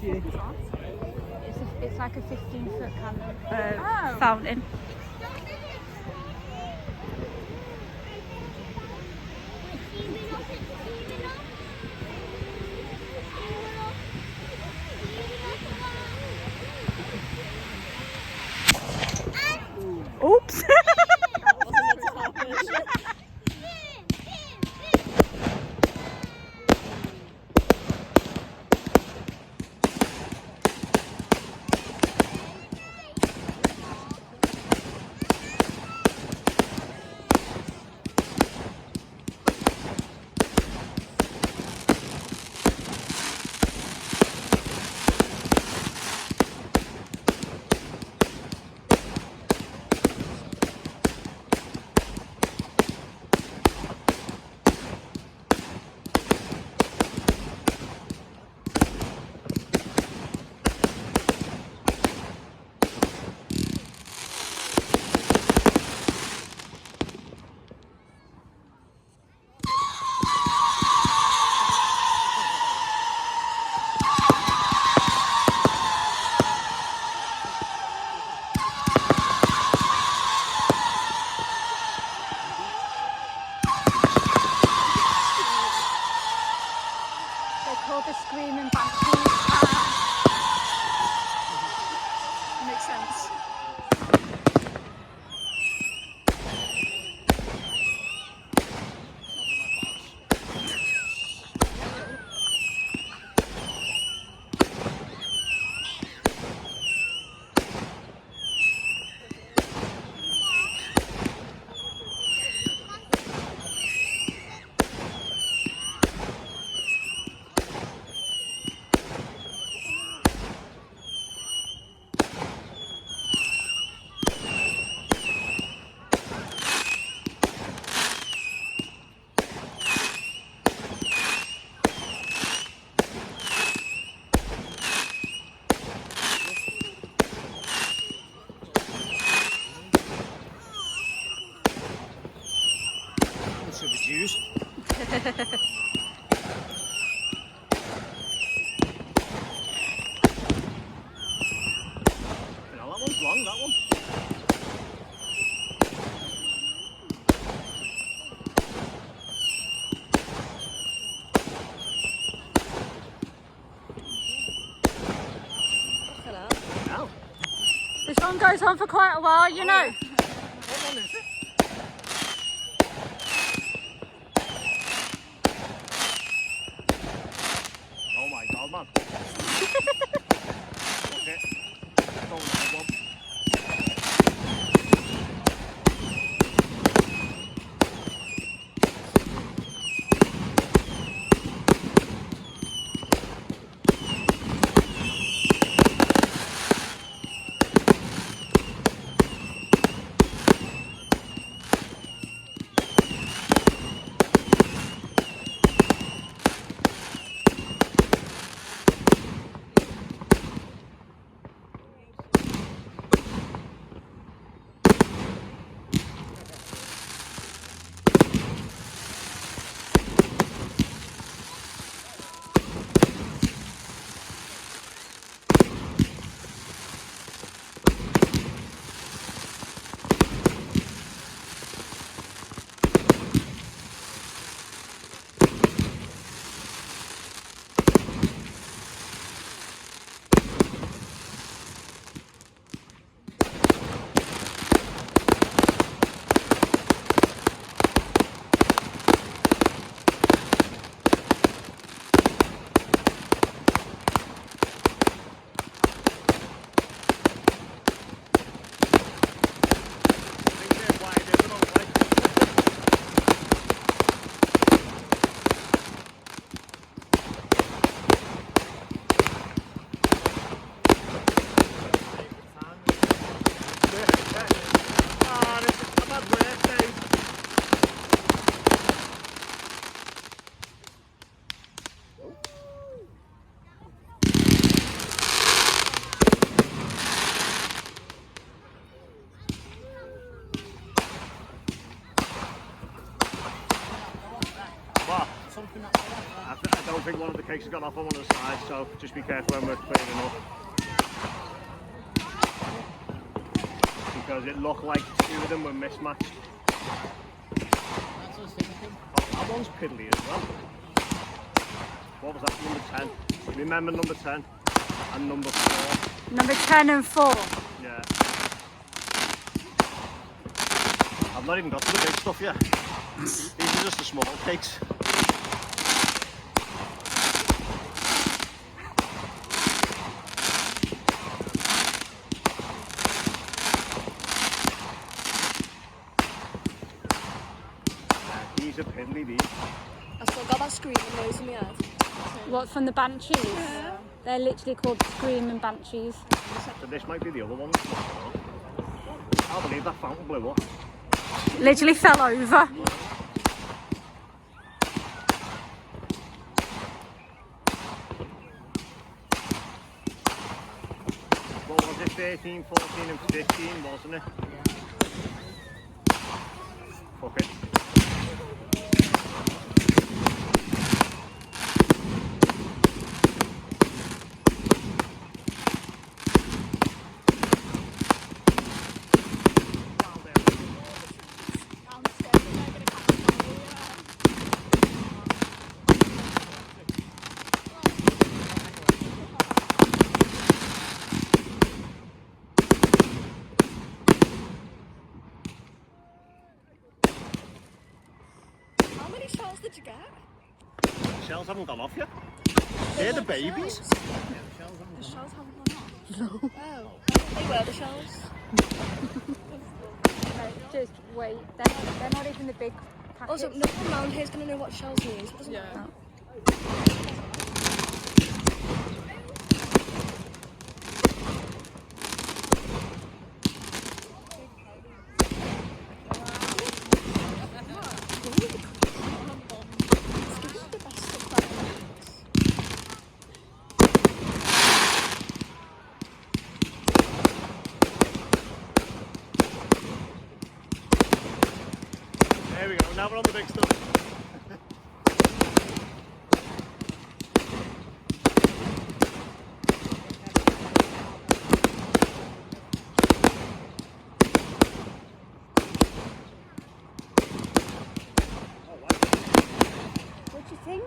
It's like a 15-foot fountain. Oops. Called the Screaming Banshee. Makes sense. Should be juice. That one's long, that one. Now. This one goes on for quite a while, you know. What one is it? Oh my god, man. Okay. Go now, Bob. I don't think one of the cakes has gone off on one of the sides, so just be careful when we're cleaning up. Because it looked like two of them were mismatched. That's us thinking. Oh, that one's piddly as well. What was that? Number 10. Remember number 10 and number 4. Number 10 and 4. Yeah. I've not even got to the big stuff yet. These are just the small cakes. These are piddly, these. I've still got that screaming noise in my head. What, from the Banshees? Yeah. They're literally called Screaming Banshees. So this might be the other one. I can't believe that fountain blew up. Literally fell over. What was it? 13, 14 and 15, wasn't it? Fuck it. How many shells did you get? Shells haven't gone off yet. They're the babies. The shells haven't gone off? No. Oh. They were the shells. Just wait. They're not even the big packets. Also, no one around here is going to know what shells means. It doesn't matter. There we go, now we're on the big stuff. What do you think?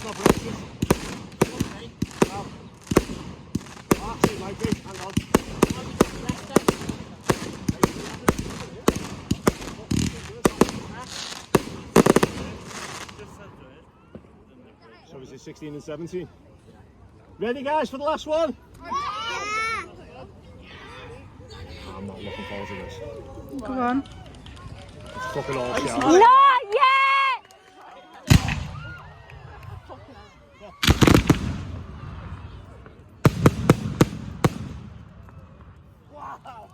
stop races. Okay. Now. Actually, Mikey, hang on. So is it 16 and 17? Ready, guys, for the last one? I'm not looking forward to this. Go on. It's fucking all shit. Not yet! Wow.